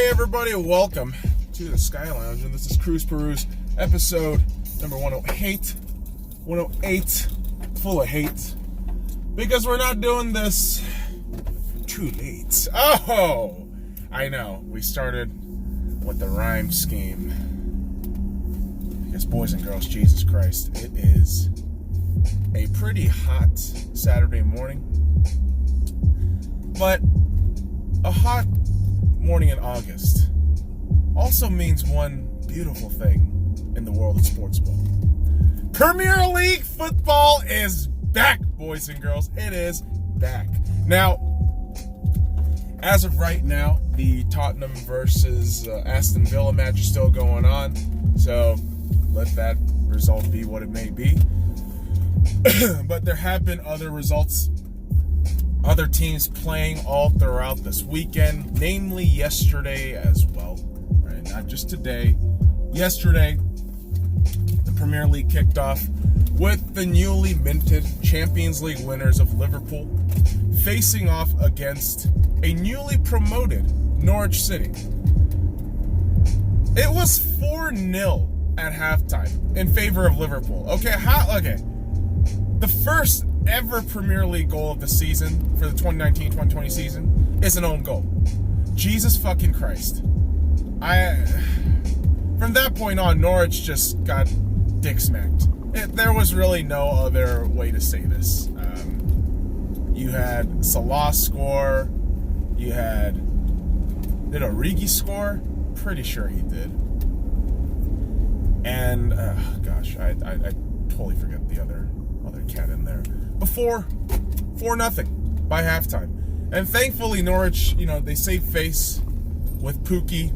Hey everybody, welcome to the Sky Lounge, and this is Cruise Peruse, episode number 108. 108, full of hate, because we're not doing this too late. Oh, I know, we started with the rhyme scheme, because boys and girls, Jesus Christ, it is a pretty hot Saturday morning, but a hot morning in August also means one beautiful thing in the world of sports ball. Premier League football is back, boys and girls. It is back. Now, as of right now, the Tottenham versus Aston Villa match is still going on, so let that result be what it may be. But there have been other results, other teams playing all throughout this weekend, namely yesterday as well, right? Not just today. Yesterday, the Premier League kicked off with the newly minted Champions League winners of Liverpool facing off against a newly promoted Norwich City. It was 4-0 at halftime in favor of Liverpool. Okay. The first ever Premier League goal of the season for the 2019-2020 season is an own goal. Jesus fucking Christ. From that point on, Norwich just got dick smacked. There was really no other way to say this. You had Salah score. You had... Did Origi score? Pretty sure he did. And, gosh, I totally forget the other cat in there. Before 4-0 by halftime. And thankfully Norwich, they saved face with Pukki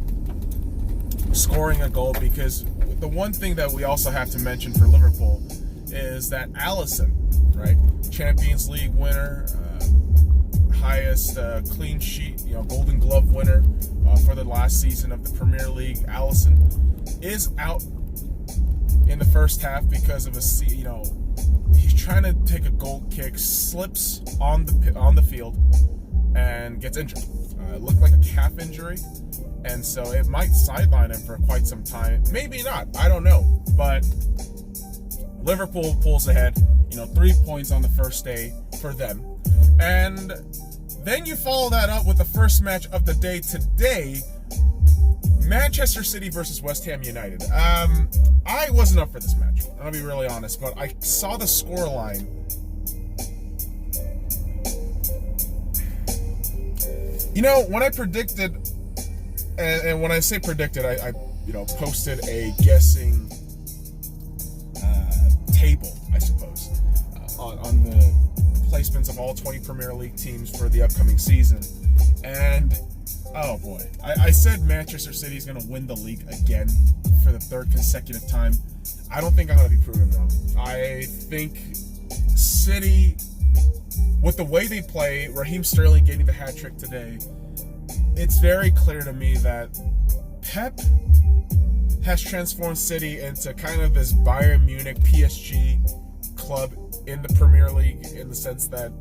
scoring a goal, because the one thing that we also have to mention for Liverpool is that Alisson, right? Champions League winner, highest clean sheet, Golden Glove winner for the last season of the Premier League. Alisson is out in the first half because of he's trying to take a goal kick, slips on the field, and gets injured. It looked like a calf injury, and so it might sideline him for quite some time. Maybe not. I don't know. But Liverpool pulls ahead. 3 points on the first day for them, and then you follow that up with the first match of the day today. Manchester City versus West Ham United. I wasn't up for this match, I'll be really honest, but I saw the scoreline. When I predicted, and when I say predicted, I posted a guessing table, I suppose, on the placements of all 20 Premier League teams for the upcoming season, and oh boy, I said Manchester City is going to win the league again for the third consecutive time. I don't think I'm going to be proven wrong. I think City, with the way they play, Raheem Sterling getting the hat trick today, it's very clear to me that Pep has transformed City into kind of this Bayern Munich PSG club in the Premier League, in the sense that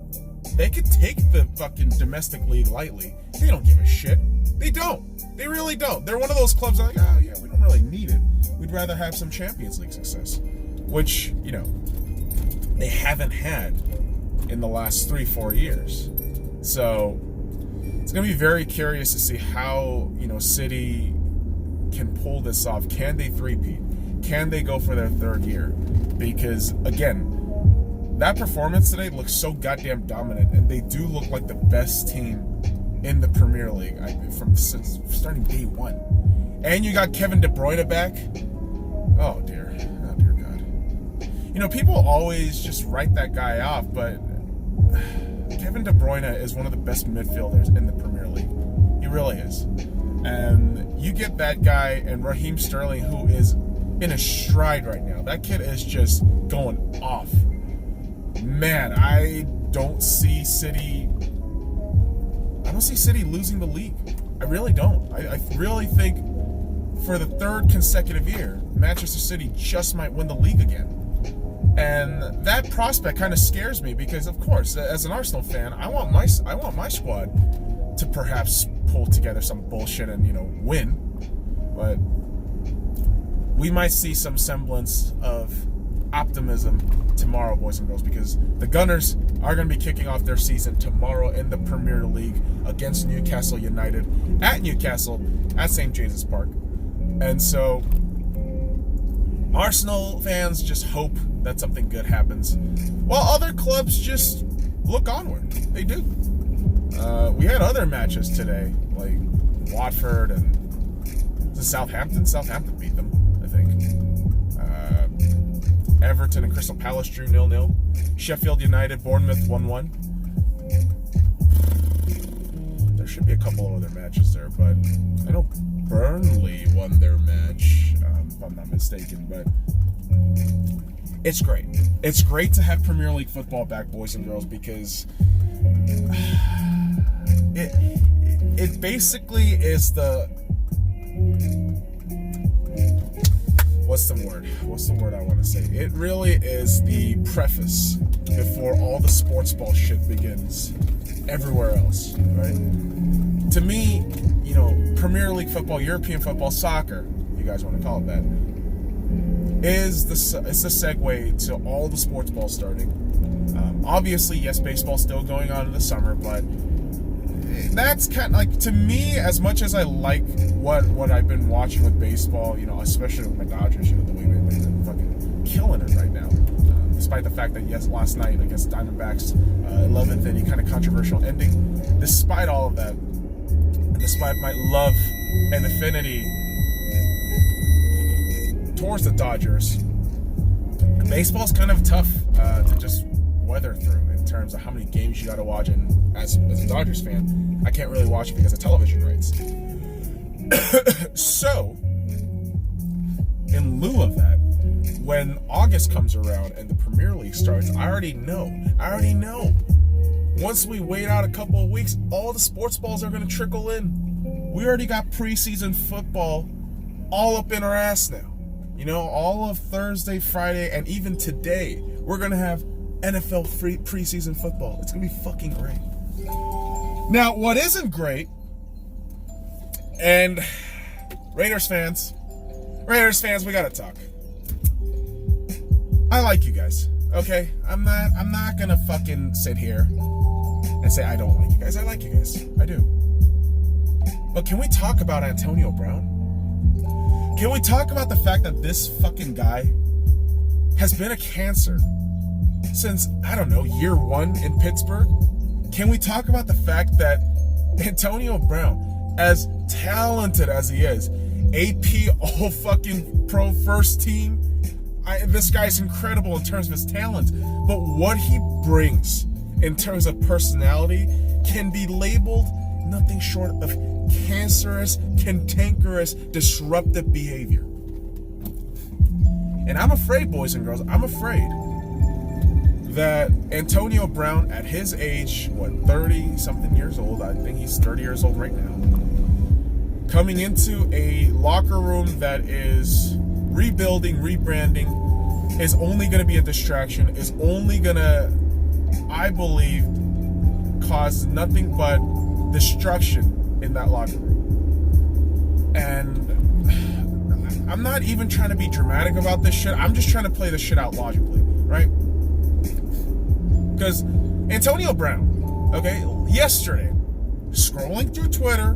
they could take the fucking domestic league lightly. They don't give a shit. They don't. They really don't. They're one of those clubs that are like, oh yeah, we don't really need it. We'd rather have some Champions League success, which, they haven't had in the last 3-4 years. So it's going to be very curious to see how, City can pull this off. Can they three-peat? Can they go for their third year? Because, again, that performance today looks so goddamn dominant, and they do look like the best team in the Premier League since starting day one. And you got Kevin De Bruyne back. Oh dear God. People always just write that guy off, but Kevin De Bruyne is one of the best midfielders in the Premier League. He really is. And you get that guy and Raheem Sterling, who is in a stride right now. That kid is just going off. Man, I don't see City losing the league. I really don't. I really think for the third consecutive year, Manchester City just might win the league again. And that prospect kind of scares me because, of course, as an Arsenal fan, I want my squad to perhaps pull together some bullshit and, win. But we might see some semblance of optimism tomorrow, boys and girls, because the Gunners are going to be kicking off their season tomorrow in the Premier League against Newcastle United at Newcastle at St. James's Park. And so Arsenal fans just hope that something good happens, while other clubs just look onward. They do. We had other matches today, like Watford and Southampton. Southampton beat them, I think. Everton and Crystal Palace drew 0-0. Sheffield United, Bournemouth 1-1. There should be a couple of other matches there, but I know Burnley won their match, if I'm not mistaken. But it's great. It's great to have Premier League football back, boys and girls, because it basically is the... What's the word I want to say? It really is the preface before all the sports ball shit begins everywhere else, right? To me, Premier League football, European football, soccer, you guys want to call it that, it's the segue to all the sports ball starting. Obviously, yes, baseball's still going on in the summer, but that's kind of like, to me, as much as I like what I've been watching with baseball, especially with my Dodgers, the way they've been fucking killing it right now. Despite the fact that, yes, last night against Diamondbacks, 11th inning, kind of controversial ending. Despite all of that, and despite my love and affinity towards the Dodgers, baseball's kind of tough to just weather through in terms of how many games you got to watch. And as a Dodgers fan, I can't really watch it because of television rights. So, in lieu of that, when August comes around and the Premier League starts, I already know. Once we wait out a couple of weeks, all the sports balls are going to trickle in. We already got preseason football all up in our ass now. All of Thursday, Friday, and even today, we're going to have NFL preseason football. It's going to be fucking great. Now, what isn't great, and Raiders fans, we got to talk. I like you guys, okay? I'm not going to fucking sit here and say I don't like you guys. I like you guys. I do. But can we talk about Antonio Brown? Can we talk about the fact that this fucking guy has been a cancer since, I don't know, year one in Pittsburgh? Can we talk about the fact that Antonio Brown, as talented as he is, AP all fucking pro first team, this guy's incredible in terms of his talent, but what he brings in terms of personality can be labeled nothing short of cancerous, cantankerous, disruptive behavior. And I'm afraid, boys and girls, that Antonio Brown, at his age, 30-something years old, I think he's 30 years old right now, coming into a locker room that is rebuilding, rebranding, is only going to be a distraction, is only going to, I believe, cause nothing but destruction in that locker room. And I'm not even trying to be dramatic about this shit. I'm just trying to play this shit out logically, right? Because Antonio Brown, okay, yesterday, scrolling through Twitter,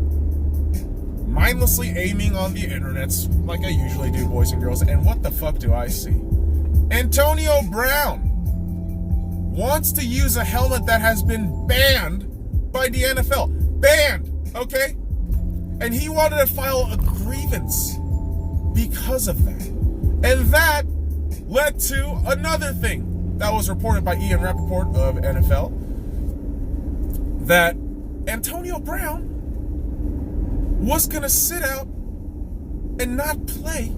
mindlessly aiming on the internets like I usually do, boys and girls, and what the fuck do I see? Antonio Brown wants to use a helmet that has been banned by the NFL. Banned, okay? And he wanted to file a grievance because of that. And that led to another thing that was reported by Ian Rappaport of NFL, that Antonio Brown was going to sit out and not play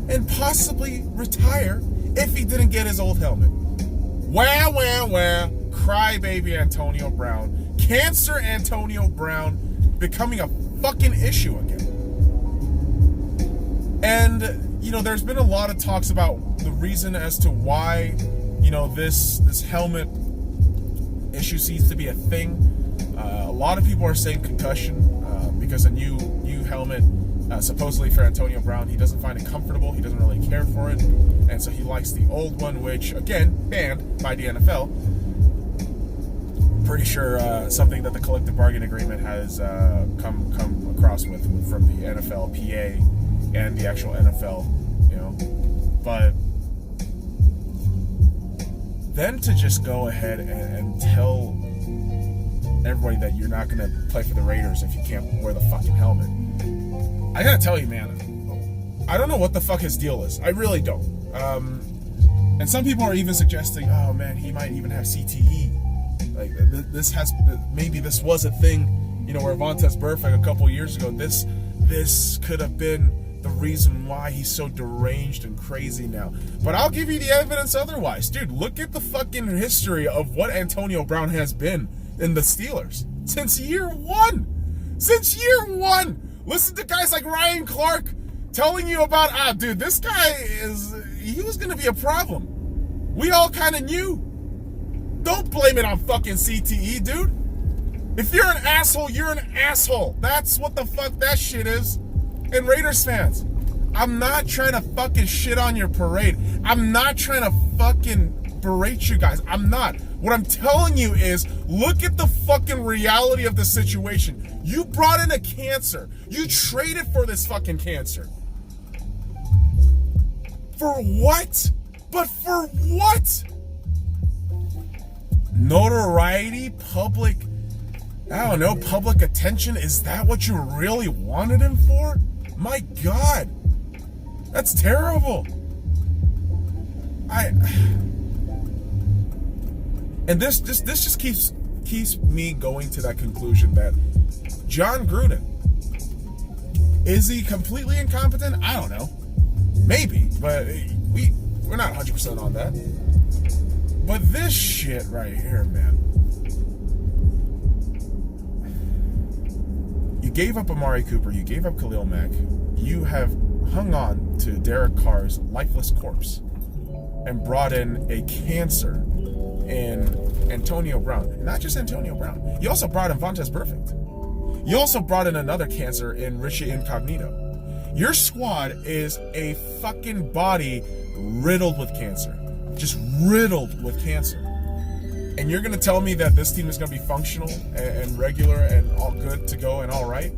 and possibly retire if he didn't get his old helmet. Wah, wah, wah. Crybaby Antonio Brown. Cancer Antonio Brown becoming a fucking issue again. And, you know, there's been a lot of talks about the reason as to why, you know, this helmet issue seems to be a thing. A lot of people are saying concussion. because a new helmet, supposedly for Antonio Brown, he doesn't find it comfortable. He doesn't really care for it, and so he likes the old one, which again banned by the NFL. Pretty sure something that the collective bargain agreement has come across with from the NFLPA and the actual NFL, but then to just go ahead and tell everybody that you're not going to play for the Raiders if you can't wear the fucking helmet. I gotta tell you, man, I don't know what the fuck his deal is. I really don't. And some people are even suggesting, oh man, he might even have CTE. Like maybe this was a thing, where Vontaze Burfict a couple years ago, this could have been the reason why he's so deranged and crazy now. But I'll give you the evidence otherwise. Dude, look at the fucking history of what Antonio Brown has been in the Steelers since year one. Listen to guys like Ryan Clark telling you about, dude, this guy he was going to be a problem. We all kind of knew. Don't blame it on fucking CTE, dude. If you're an asshole, you're an asshole. That's what the fuck that shit is. And Raiders fans, I'm not trying to fucking shit on your parade. I'm not trying to fucking berate you guys. I'm not. What I'm telling you is, look at the fucking reality of the situation. You brought in a cancer. You traded for this fucking cancer. For what? But for what? Notoriety, public attention? Is that what you really wanted him for? My God, that's terrible. And this just keeps me going to that conclusion that John Gruden, is he completely incompetent? I don't know. Maybe, but we're not 100% on that. But this shit right here, man. You gave up Amari Cooper, you gave up Khalil Mack, you have hung on to Derek Carr's lifeless corpse and brought in a cancer in Antonio Brown. Not just Antonio Brown. You also brought in Vontaze Burfict. You also brought in another cancer in Richie Incognito. Your squad is a fucking body riddled with cancer. Just riddled with cancer. And you're going to tell me that this team is going to be functional and regular and all good to go and all right?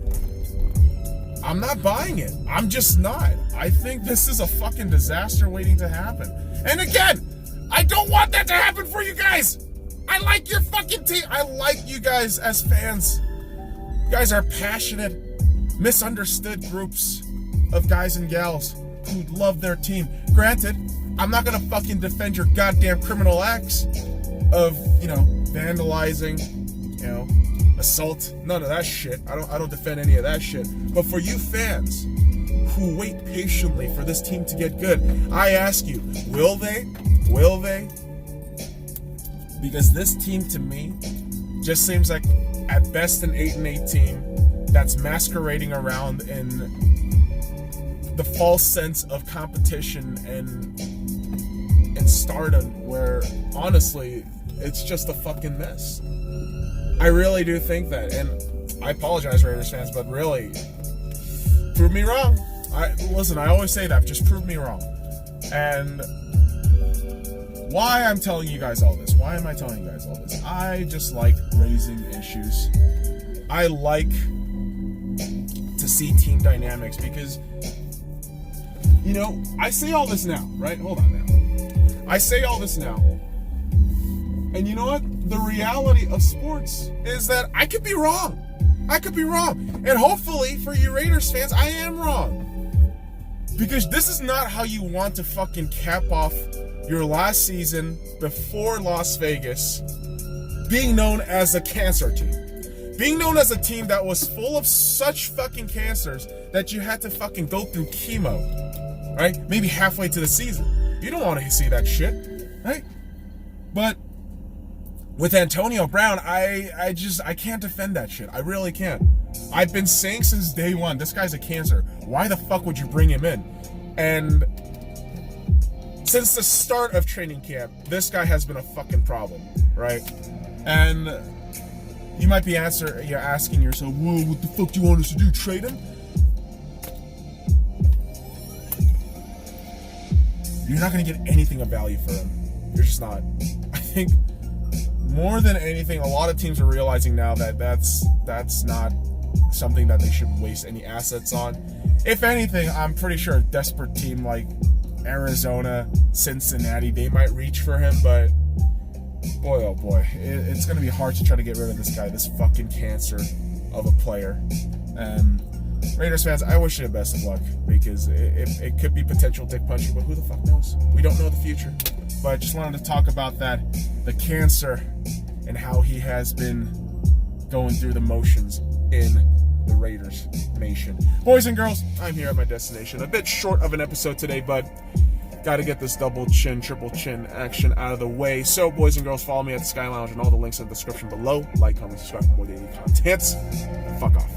I'm not buying it. I'm just not. I think this is a fucking disaster waiting to happen. And again, I don't want that to happen for you guys. I like your fucking team. I like you guys as fans. You guys are passionate, misunderstood groups of guys and gals who love their team. Granted, I'm not going to fucking defend your goddamn criminal acts of, vandalizing, assault, none of that shit. I don't defend any of that shit. But for you fans who wait patiently for this team to get good, I ask you, will they? Will they? Because this team to me just seems like at best an 8-8 team that's masquerading around in the false sense of competition and stardom, where honestly it's just a fucking mess. I really do think that, and I apologize, Raiders fans, but really, prove me wrong. I always say that, just prove me wrong. And why I'm telling you guys all this? Why am I telling you guys all this? I just like raising issues. I like to see team dynamics because, I say all this now, right? Hold on now. I say all this now. And you know what? The reality of sports is that I could be wrong. And hopefully for you Raiders fans, I am wrong. Because this is not how you want to fucking cap off your last season before Las Vegas, being known as a cancer team. Being known as a team that was full of such fucking cancers that you had to fucking go through chemo, right? Maybe halfway to the season. You don't want to see that shit, right? But with Antonio Brown, I can't defend that shit. I really can't. I've been saying since day one, this guy's a cancer. Why the fuck would you bring him in? And since the start of training camp, this guy has been a fucking problem, right? And You might be asking yourself, whoa, what the fuck do you want us to do? Trade him? You're not going to get anything of value for him. You're just not. I think more than anything, a lot of teams are realizing now that that's not something that they should waste any assets on. If anything, I'm pretty sure a desperate team like Arizona, Cincinnati, they might reach for him, but boy, oh boy, it's going to be hard to try to get rid of this guy, this fucking cancer of a player. Raiders fans, I wish you the best of luck, because it could be potential dick punching, but who the fuck knows? We don't know the future. But I just wanted to talk about that, the cancer, and how he has been going through the motions in the Raiders nation. Boys and girls, I'm here at my destination. A bit short of an episode today, but got to get this double chin, triple chin action out of the way. So, boys and girls, follow me at the SCY Lounge and all the links in the description below. Like, comment, subscribe for more daily content. Fuck off.